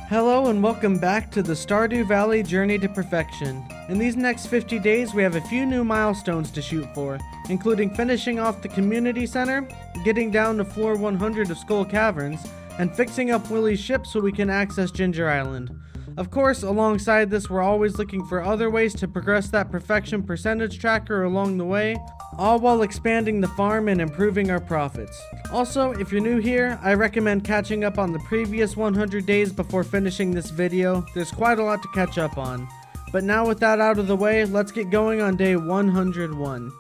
Hello and welcome back to the Stardew Valley Journey to Perfection. In these next 50 days we have a few new milestones to shoot for, including finishing off the community center, getting down to floor 100 of Skull Caverns, and fixing up Willie's ship so we can access Ginger Island. Of course, alongside this we're always looking for other ways to progress that perfection percentage tracker along the way, all while expanding the farm and improving our profits. Also, if you're new here, I recommend catching up on the previous 100 days before finishing this video. There's quite a lot to catch up on. But now with that out of the way, let's get going on day 101.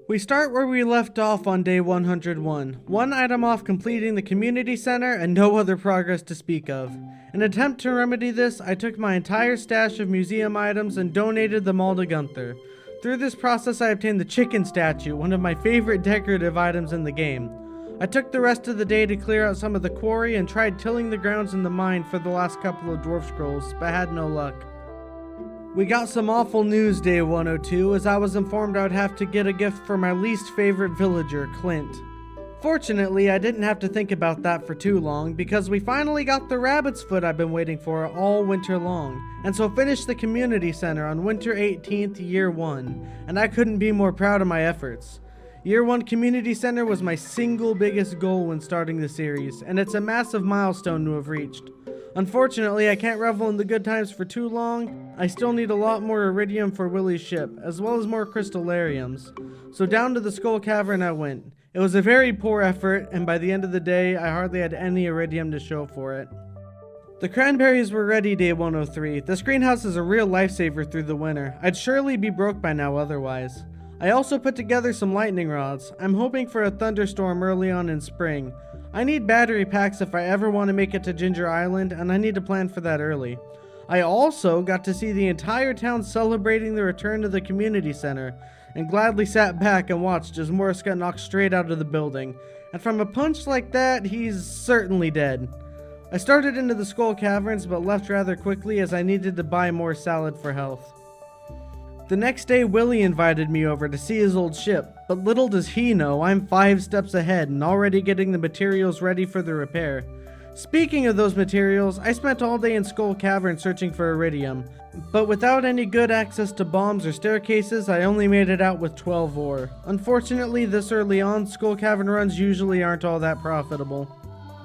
We start where we left off on day 101, one item off completing the community center and no other progress to speak of. In an attempt to remedy this, I took my entire stash of museum items and donated them all to Gunther. Through this process I obtained the chicken statue, one of my favorite decorative items in the game. I took the rest of the day to clear out some of the quarry and tried tilling the grounds in the mine for the last couple of dwarf scrolls, but had no luck. We got some awful news day 102 as I was informed I would have to get a gift for my least favorite villager, Clint. Fortunately, I didn't have to think about that for too long because we finally got the rabbit's foot I've been waiting for all winter long, and so finished the community center on winter 18th, year 1, and I couldn't be more proud of my efforts. Year 1 community center was my single biggest goal when starting the series, and it's a massive milestone to have reached. Unfortunately, I can't revel in the good times for too long. I still need a lot more iridium for Willie's ship, as well as more crystallariums. So down to the Skull Cavern I went. It was a very poor effort, and by the end of the day, I hardly had any iridium to show for it. The cranberries were ready day 103. This greenhouse is a real lifesaver through the winter. I'd surely be broke by now otherwise. I also put together some lightning rods. I'm hoping for a thunderstorm early on in spring. I need battery packs if I ever want to make it to Ginger Island, and I need to plan for that early. I also got to see the entire town celebrating the return to the community center, and gladly sat back and watched as Morris got knocked straight out of the building. And from a punch like that, he's certainly dead. I started into the Skull Caverns, but left rather quickly as I needed to buy more salad for health. The next day, Willie invited me over to see his old ship, but little does he know I'm 5 steps ahead and already getting the materials ready for the repair. Speaking of those materials, I spent all day in Skull Cavern searching for iridium, but without any good access to bombs or staircases, I only made it out with 12 ore. Unfortunately, this early on, Skull Cavern runs usually aren't all that profitable.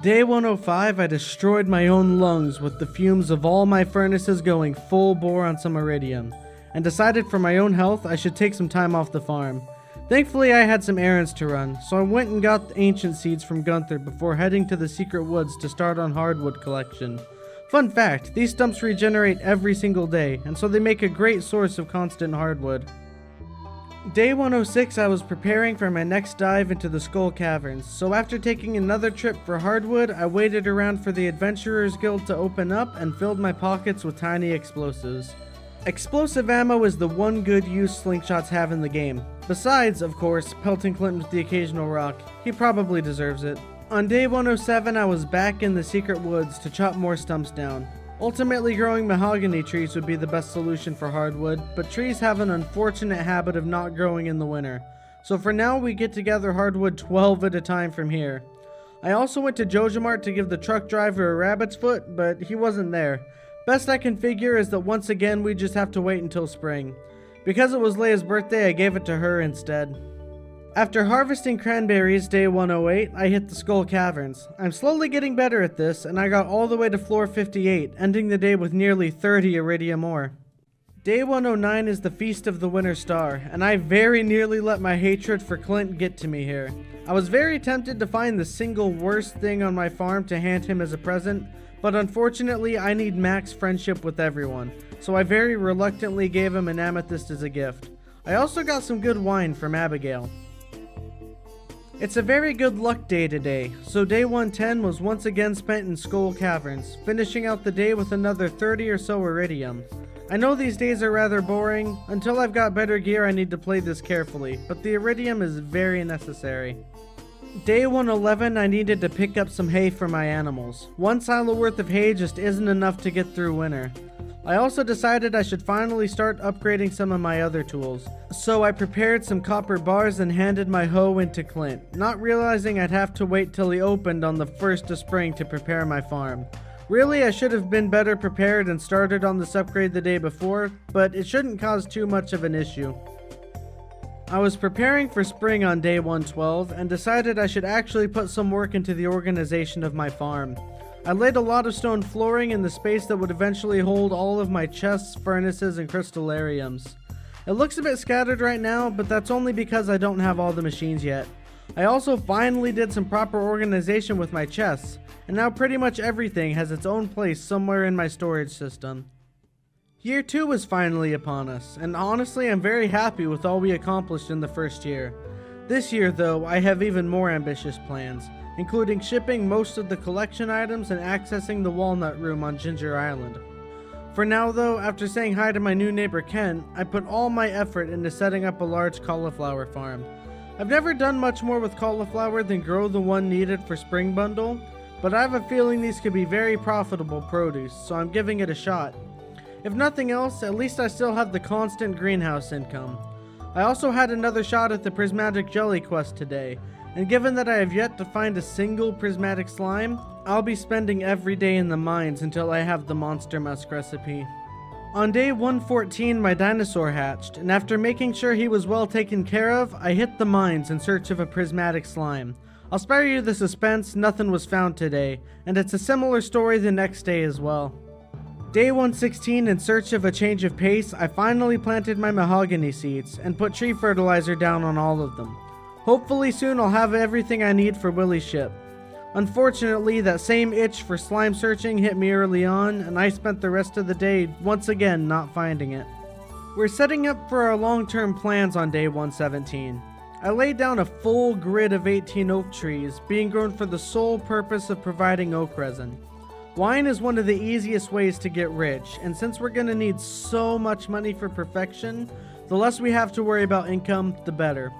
Day 105, I destroyed my own lungs with the fumes of all my furnaces going full bore on some iridium, and decided for my own health I should take some time off the farm. Thankfully I had some errands to run, so I went and got the ancient seeds from Gunther before heading to the secret woods to start on hardwood collection. Fun fact, these stumps regenerate every single day, and so they make a great source of constant hardwood. Day 106 I was preparing for my next dive into the Skull Caverns, so after taking another trip for hardwood, I waited around for the Adventurers Guild to open up and filled my pockets with tiny explosives. Explosive ammo is the one good use slingshots have in the game. Besides, of course, pelting Clint with the occasional rock. He probably deserves it. On day 107 I was back in the secret woods to chop more stumps down. Ultimately growing mahogany trees would be the best solution for hardwood, but trees have an unfortunate habit of not growing in the winter. So for now we get together hardwood 12 at a time from here. I also went to Jojamart to give the truck driver a rabbit's foot, but he wasn't there. Best I can figure is that once again we just have to wait until spring. Because it was Leia's birthday, I gave it to her instead. After harvesting cranberries day 108, I hit the Skull Caverns. I'm slowly getting better at this, and I got all the way to floor 58, ending the day with nearly 30 iridium ore. Day 109 is the Feast of the Winter Star, and I very nearly let my hatred for Clint get to me here. I was very tempted to find the single worst thing on my farm to hand him as a present, but unfortunately I need max friendship with everyone, so I very reluctantly gave him an amethyst as a gift. I also got some good wine from Abigail. It's a very good luck day today, so day 110 was once again spent in Skull Caverns, finishing out the day with another 30 or so iridium. I know these days are rather boring. Until I've got better gear I need to play this carefully, but the iridium is very necessary. Day 111 I needed to pick up some hay for my animals. 1 silo worth of hay just isn't enough to get through winter. I also decided I should finally start upgrading some of my other tools. So I prepared some copper bars and handed my hoe into Clint, not realizing I'd have to wait till he opened on the 1st of spring to prepare my farm. Really, I should have been better prepared and started on this upgrade the day before, but it shouldn't cause too much of an issue. I was preparing for spring on day 112 and decided I should actually put some work into the organization of my farm. I laid a lot of stone flooring in the space that would eventually hold all of my chests, furnaces, and crystallariums. It looks a bit scattered right now, but that's only because I don't have all the machines yet. I also finally did some proper organization with my chests, and now pretty much everything has its own place somewhere in my storage system. Year 2 is finally upon us, and honestly I'm very happy with all we accomplished in the first year. This year though, I have even more ambitious plans, including shipping most of the collection items and accessing the walnut room on Ginger Island. For now though, after saying hi to my new neighbor Ken, I put all my effort into setting up a large cauliflower farm. I've never done much more with cauliflower than grow the one needed for spring bundle, but I have a feeling these could be very profitable produce, so I'm giving it a shot. If nothing else, at least I still have the constant greenhouse income. I also had another shot at the prismatic jelly quest today, and given that I have yet to find a single prismatic slime, I'll be spending every day in the mines until I have the monster musk recipe. On day 114 my dinosaur hatched, and after making sure he was well taken care of, I hit the mines in search of a prismatic slime. I'll spare you the suspense, nothing was found today, and it's a similar story the next day as well. Day 116, in search of a change of pace, I finally planted my mahogany seeds and put tree fertilizer down on all of them. Hopefully soon I'll have everything I need for Willie's ship. Unfortunately, that same itch for slime searching hit me early on, and I spent the rest of the day once again not finding it. We're setting up for our long-term plans on day 117. I laid down a full grid of 18 oak trees, being grown for the sole purpose of providing oak resin. Wine is one of the easiest ways to get rich, and since we're going to need so much money for perfection, the less we have to worry about income, the better.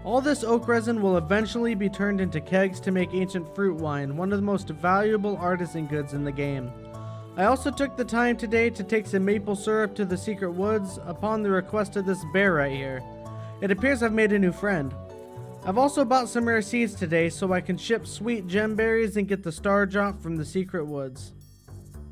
All this oak resin will eventually be turned into kegs to make ancient fruit wine, one of the most valuable artisan goods in the game. I also took the time today to take some maple syrup to the secret woods upon the request of this bear right here. It appears I've made a new friend. I've also bought some rare seeds today so I can ship sweet gemberries and get the star drop from the secret woods.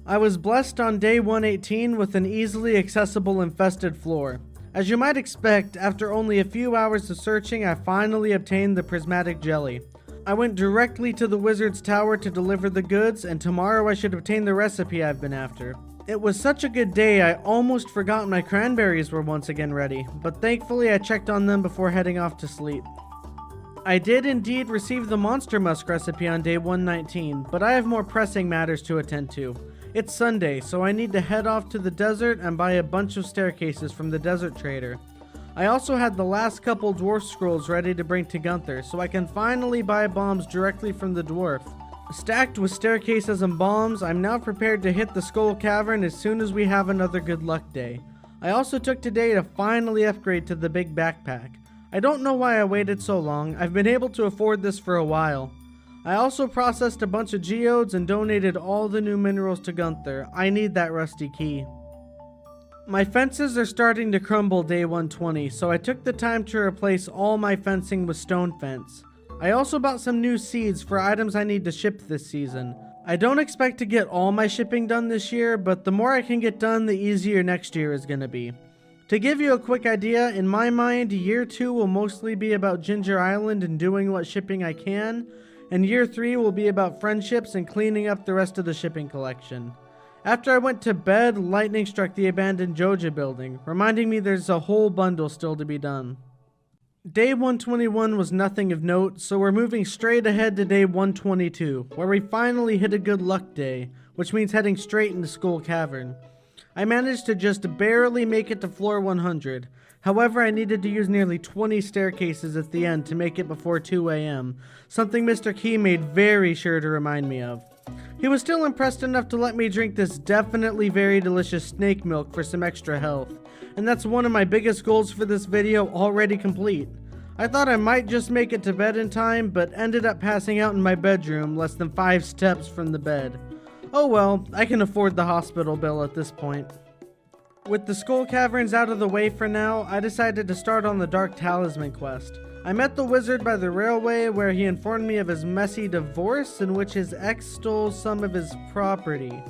I was blessed on day 118 with an easily accessible infested floor. As you might expect, after only a few hours of searching, I finally obtained the prismatic jelly. I went directly to the wizard's tower to deliver the goods, and tomorrow I should obtain the recipe I've been after. It was such a good day I almost forgot my cranberries were once again ready, but thankfully I checked on them before heading off to sleep. I did indeed receive the monster musk recipe on day 119, but I have more pressing matters to attend to. It's Sunday, so I need to head off to the desert and buy a bunch of staircases from the desert trader. I also had the last couple dwarf scrolls ready to bring to Gunther, so I can finally buy bombs directly from the dwarf. Stacked with staircases and bombs, I'm now prepared to hit the Skull Cavern as soon as we have another good luck day. I also took today to finally upgrade to the big backpack. I don't know why I waited so long, I've been able to afford this for a while. I also processed a bunch of geodes and donated all the new minerals to Gunther. I need that rusty key. My fences are starting to crumble day 120, so I took the time to replace all my fencing with stone fence. I also bought some new seeds for items I need to ship this season. I don't expect to get all my shipping done this year, but the more I can get done, the easier next year is going to be. To give you a quick idea, in my mind, year 2 will mostly be about Ginger Island and doing what shipping I can, and year 3 will be about friendships and cleaning up the rest of the shipping collection. After I went to bed, lightning struck the abandoned Joja building, reminding me there's a whole bundle still to be done. Day 121 was nothing of note, so we're moving straight ahead to day 122, where we finally hit a good luck day, which means heading straight into Skull Cavern. I managed to just barely make it to floor 100. However, I needed to use nearly 20 staircases at the end to make it before 2 AM, something Mr. Key made very sure to remind me of. He was still impressed enough to let me drink this definitely very delicious snake milk for some extra health, and that's one of my biggest goals for this video already complete. I thought I might just make it to bed in time, but ended up passing out in my bedroom less than 5 steps from the bed. Oh well, I can afford the hospital bill at this point. With the Skull Caverns out of the way for now, I decided to start on the Dark Talisman quest. I met the wizard by the railway where he informed me of his messy divorce in which his ex stole some of his property.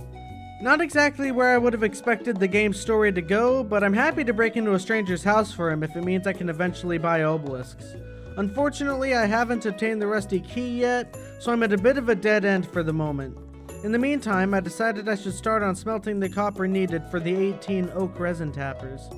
Not exactly where I would have expected the game's story to go, but I'm happy to break into a stranger's house for him if it means I can eventually buy obelisks. Unfortunately, I haven't obtained the rusty key yet, so I'm at a bit of a dead end for the moment. In the meantime, I decided I should start on smelting the copper needed for the 18 oak resin tappers.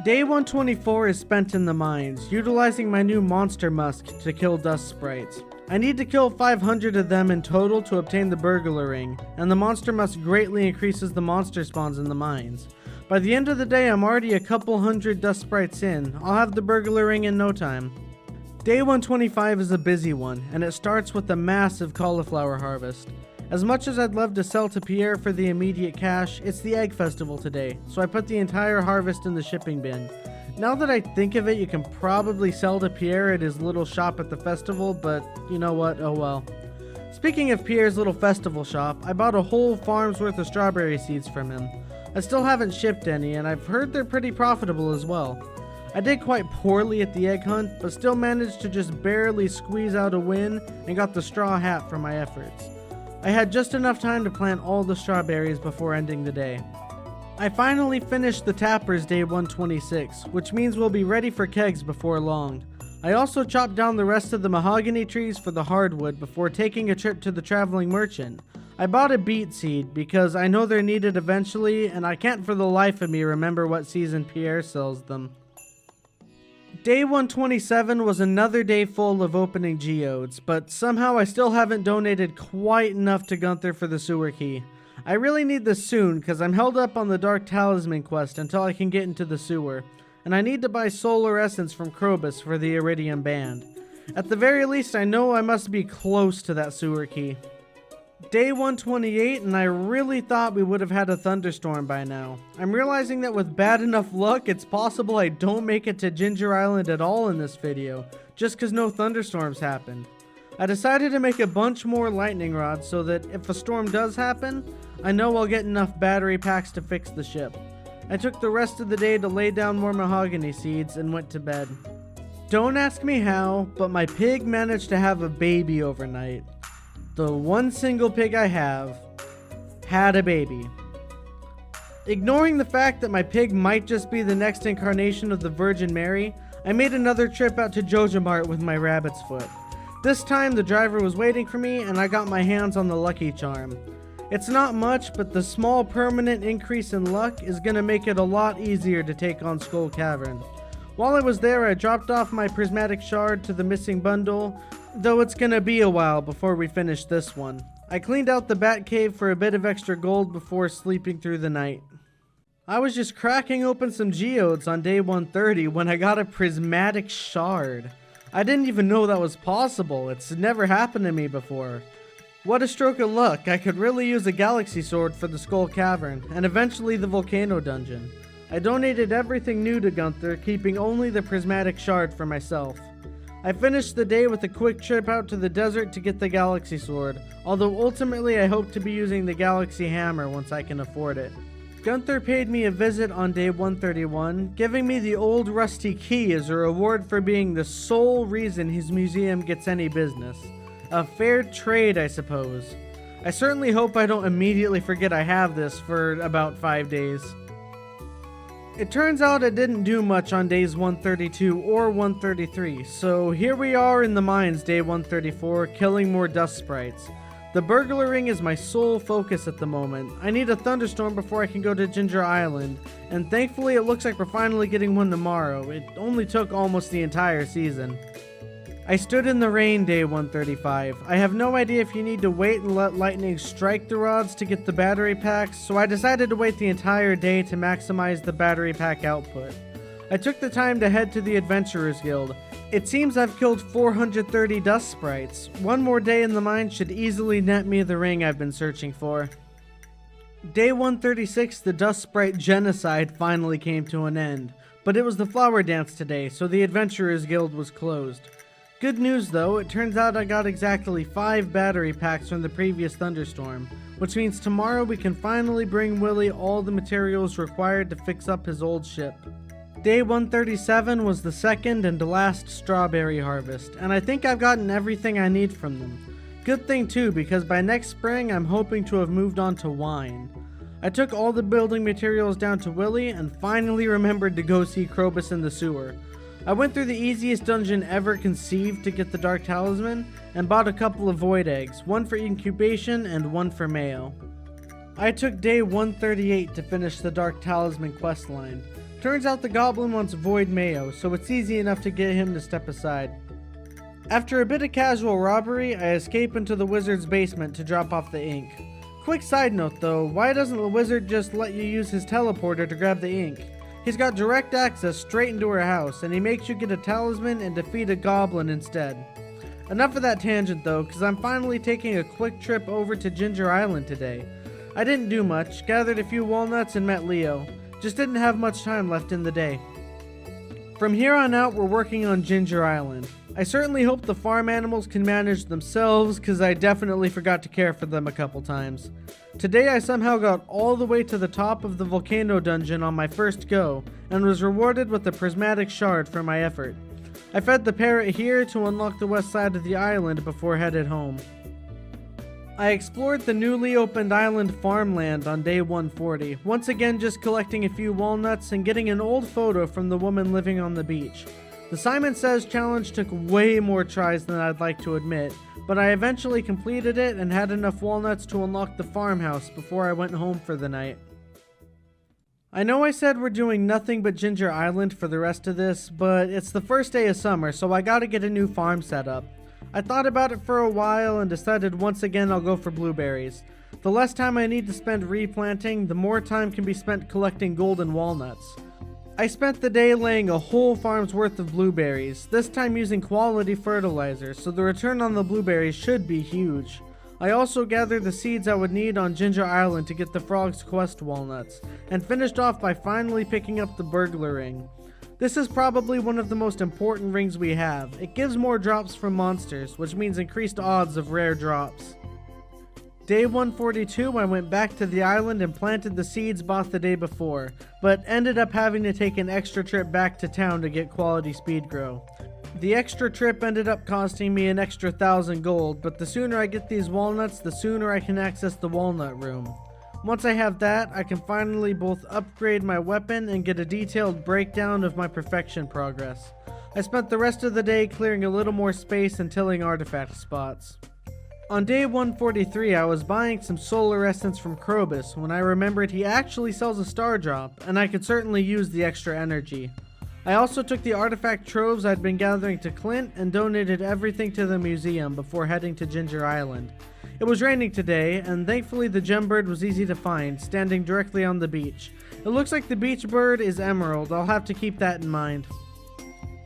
Day 124 is spent in the mines, utilizing my new monster musk to kill dust sprites. I need to kill 500 of them in total to obtain the burglar ring, and the monster musk greatly increases the monster spawns in the mines. By the end of the day, I'm already a couple hundred dust sprites in. I'll have the burglar ring in no time. Day 125 is a busy one, and it starts with a massive cauliflower harvest. As much as I'd love to sell to Pierre for the immediate cash, it's the egg festival today, so I put the entire harvest in the shipping bin. Now that I think of it, you can probably sell to Pierre at his little shop at the festival, but you know what, oh well. Speaking of Pierre's little festival shop, I bought a whole farm's worth of strawberry seeds from him. I still haven't shipped any, and I've heard they're pretty profitable as well. I did quite poorly at the egg hunt, but still managed to just barely squeeze out a win and got the straw hat for my efforts. I had just enough time to plant all the strawberries before ending the day. I finally finished the tappers day 126, which means we'll be ready for kegs before long. I also chopped down the rest of the mahogany trees for the hardwood before taking a trip to the traveling merchant. I bought a beet seed because I know they're needed eventually, and I can't for the life of me remember what season Pierre sells them. Day 127 was another day full of opening geodes, but somehow I still haven't donated quite enough to Gunther for the sewer key. I really need this soon because I'm held up on the Dark Talisman quest until I can get into the sewer, and I need to buy solar essence from Krobus for the Iridium Band. At the very least, I know I must be close to that sewer key. Day 128, and I really thought we would have had a thunderstorm by now. I'm realizing that with bad enough luck, it's possible I don't make it to Ginger Island at all in this video, just because no thunderstorms happened. I decided to make a bunch more lightning rods so that if a storm does happen, I know I'll get enough battery packs to fix the ship. I took the rest of the day to lay down more mahogany seeds and went to bed. Don't ask me how, but my pig managed to have a baby overnight. The one single pig I have had a baby. Ignoring the fact that my pig might just be the next incarnation of the Virgin Mary, I made another trip out to JojaMart with my rabbit's foot. This time the driver was waiting for me and I got my hands on the Lucky Charm. It's not much, but the small permanent increase in luck is gonna make it a lot easier to take on Skull Cavern. While I was there, I dropped off my prismatic shard to the missing bundle, though it's gonna be a while before we finish this one. I cleaned out the bat cave for a bit of extra gold before sleeping through the night. I was just cracking open some geodes on day 130 when I got a prismatic shard. I didn't even know that was possible. It's never happened to me before. What a stroke of luck. I could really use a galaxy sword for the Skull Cavern, and eventually the volcano dungeon. I donated everything new to Gunther, keeping only the prismatic shard for myself. I finished the day with a quick trip out to the desert to get the galaxy sword, although ultimately I hope to be using the galaxy hammer once I can afford it. Gunther paid me a visit on day 131, giving me the old rusty key as a reward for being the sole reason his museum gets any business. A fair trade, I suppose. I certainly hope I don't immediately forget I have this for about 5 days. It turns out I didn't do much on days 132 or 133, so here we are in the mines day 134, killing more dust sprites. The burglar ring is my sole focus at the moment. I need a thunderstorm before I can go to Ginger Island, and thankfully it looks like we're finally getting one tomorrow. It only took almost the entire season. I stood in the rain day 135. I have no idea if you need to wait and let lightning strike the rods to get the battery packs, so I decided to wait the entire day to maximize the battery pack output. I took the time to head to the Adventurers Guild. It seems I've killed 430 dust sprites. One more day in the mine should easily net me the ring I've been searching for. Day 136, the dust sprite genocide finally came to an end, but it was the flower dance today, so the Adventurers Guild was closed. Good news though, it turns out I got exactly 5 battery packs from the previous thunderstorm, which means tomorrow we can finally bring Willie all the materials required to fix up his old ship. Day 137 was the second and last strawberry harvest, and I think I've gotten everything I need from them. Good thing too, because by next spring I'm hoping to have moved on to wine. I took all the building materials down to Willie and finally remembered to go see Krobus in the sewer. I went through the easiest dungeon ever conceived to get the Dark Talisman and bought a couple of void eggs, one for incubation and one for mayo. I took day 138 to finish the Dark Talisman questline. Turns out the goblin wants void mayo, so it's easy enough to get him to step aside. After a bit of casual robbery, I escape into the wizard's basement to drop off the ink. Quick side note though, why doesn't the wizard just let you use his teleporter to grab the ink? He's got direct access straight into her house, and he makes you get a talisman and defeat a goblin instead. Enough of that tangent though, because I'm finally taking a quick trip over to Ginger Island today. I didn't do much, gathered a few walnuts and met Leo. Just didn't have much time left in the day. From here on out, we're working on Ginger Island. I certainly hope the farm animals can manage themselves, because I definitely forgot to care for them a couple times. Today I somehow got all the way to the top of the volcano dungeon on my first go, and was rewarded with a prismatic shard for my effort. I fed the parrot here to unlock the west side of the island before headed home. I explored the newly opened island farmland on day 140, once again just collecting a few walnuts and getting an old photo from the woman living on the beach. The Simon Says challenge took way more tries than I'd like to admit, but I eventually completed it and had enough walnuts to unlock the farmhouse before I went home for the night. I know I said we're doing nothing but Ginger Island for the rest of this, but it's the first day of summer, so I gotta get a new farm set up. I thought about it for a while and decided once again I'll go for blueberries. The less time I need to spend replanting, the more time can be spent collecting golden walnuts. I spent the day laying a whole farm's worth of blueberries, this time using quality fertilizer, so the return on the blueberries should be huge. I also gathered the seeds I would need on Ginger Island to get the Frog's Quest walnuts, and finished off by finally picking up the burglar ring. This is probably one of the most important rings we have. It gives more drops from monsters, which means increased odds of rare drops. Day 142, I went back to the island and planted the seeds bought the day before, but ended up having to take an extra trip back to town to get quality speed grow. The extra trip ended up costing me an extra 1,000 gold, but the sooner I get these walnuts, the sooner I can access the walnut room. Once I have that, I can finally both upgrade my weapon and get a detailed breakdown of my perfection progress. I spent the rest of the day clearing a little more space and tilling artifact spots. On day 143, I was buying some solar essence from Krobus when I remembered he actually sells a star drop, and I could certainly use the extra energy. I also took the artifact troves I'd been gathering to Clint and donated everything to the museum before heading to Ginger Island. It was raining today, and thankfully the gembird was easy to find, standing directly on the beach. It looks like the beach bird is emerald. I'll have to keep that in mind.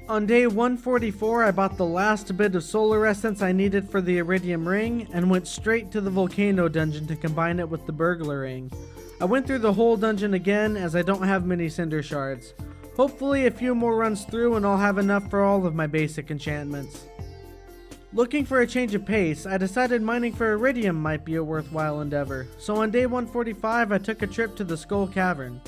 On day 144, I bought the last bit of solar essence I needed for the iridium ring, and went straight to the volcano dungeon to combine it with the burglar ring. I went through the whole dungeon again, as I don't have many cinder shards. Hopefully a few more runs through and I'll have enough for all of my basic enchantments. Looking for a change of pace, I decided mining for iridium might be a worthwhile endeavor, so on day 145 I took a trip to the Skull Cavern.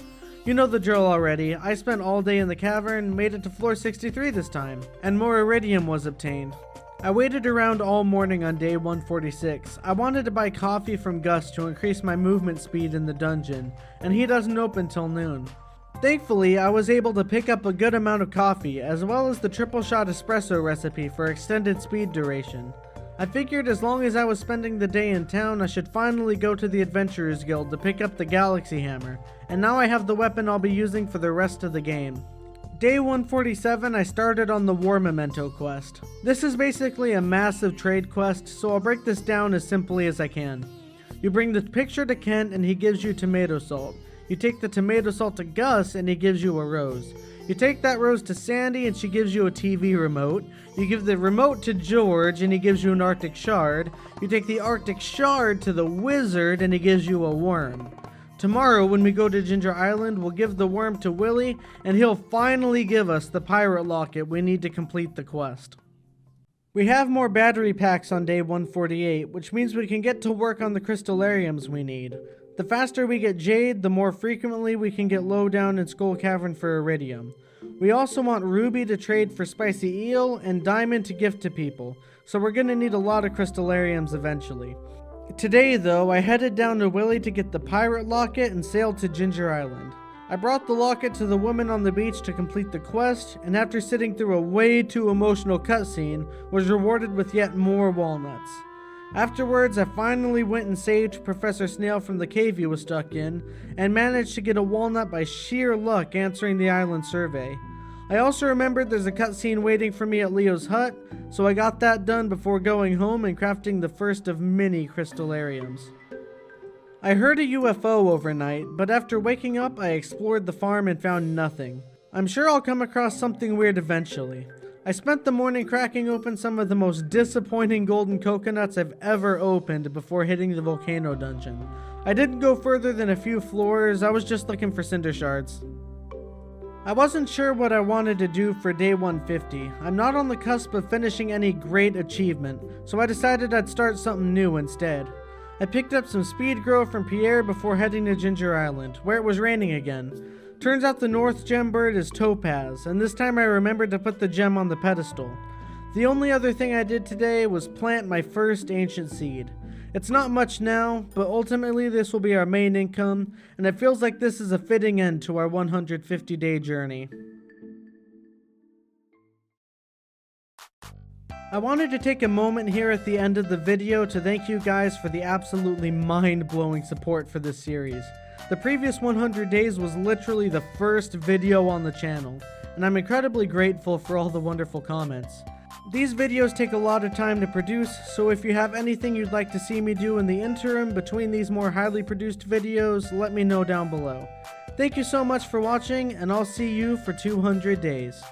You know the drill already. I spent all day in the cavern, made it to floor 63 this time, and more iridium was obtained. I waited around all morning on day 146. I wanted to buy coffee from Gus to increase my movement speed in the dungeon, and he doesn't open till noon. Thankfully, I was able to pick up a good amount of coffee, as well as the triple shot espresso recipe for extended speed duration. I figured as long as I was spending the day in town, I should finally go to the Adventurers Guild to pick up the Galaxy Hammer, and now I have the weapon I'll be using for the rest of the game. Day 147, I started on the War Memento quest. This is basically a massive trade quest, so I'll break this down as simply as I can. You bring the picture to Kent and he gives you tomato salt. You take the tomato salt to Gus and he gives you a rose. You take that rose to Sandy and she gives you a TV remote. You give the remote to George and he gives you an Arctic shard. You take the Arctic shard to the wizard and he gives you a worm. Tomorrow when we go to Ginger Island, we'll give the worm to Willie and he'll finally give us the pirate locket we need to complete the quest. We have more battery packs on day 148, which means we can get to work on the crystallariums we need. The faster we get jade, the more frequently we can get low down in Skull Cavern for iridium. We also want ruby to trade for spicy eel and diamond to gift to people, so we're gonna need a lot of crystallariums eventually. Today though, I headed down to Willy to get the pirate locket and sailed to Ginger Island. I brought the locket to the woman on the beach to complete the quest, and after sitting through a way too emotional cutscene, was rewarded with yet more walnuts. Afterwards, I finally went and saved Professor Snail from the cave he was stuck in, and managed to get a walnut by sheer luck answering the island survey. I also remembered there's a cutscene waiting for me at Leo's hut, so I got that done before going home and crafting the first of many crystallariums. I heard a UFO overnight, but after waking up I explored the farm and found nothing. I'm sure I'll come across something weird eventually. I spent the morning cracking open some of the most disappointing golden coconuts I've ever opened before hitting the volcano dungeon. I didn't go further than a few floors, I was just looking for cinder shards. I wasn't sure what I wanted to do for day 150. I'm not on the cusp of finishing any great achievement, so I decided I'd start something new instead. I picked up some speed grow from Pierre before heading to Ginger Island, where it was raining again. Turns out the North Gem bird is Topaz, and this time I remembered to put the gem on the pedestal. The only other thing I did today was plant my first ancient seed. It's not much now, but ultimately this will be our main income, and it feels like this is a fitting end to our 150-day journey. I wanted to take a moment here at the end of the video to thank you guys for the absolutely mind-blowing support for this series. The previous 100 days was literally the first video on the channel, and I'm incredibly grateful for all the wonderful comments. These videos take a lot of time to produce, so if you have anything you'd like to see me do in the interim between these more highly produced videos, let me know down below. Thank you so much for watching, and I'll see you for 200 days.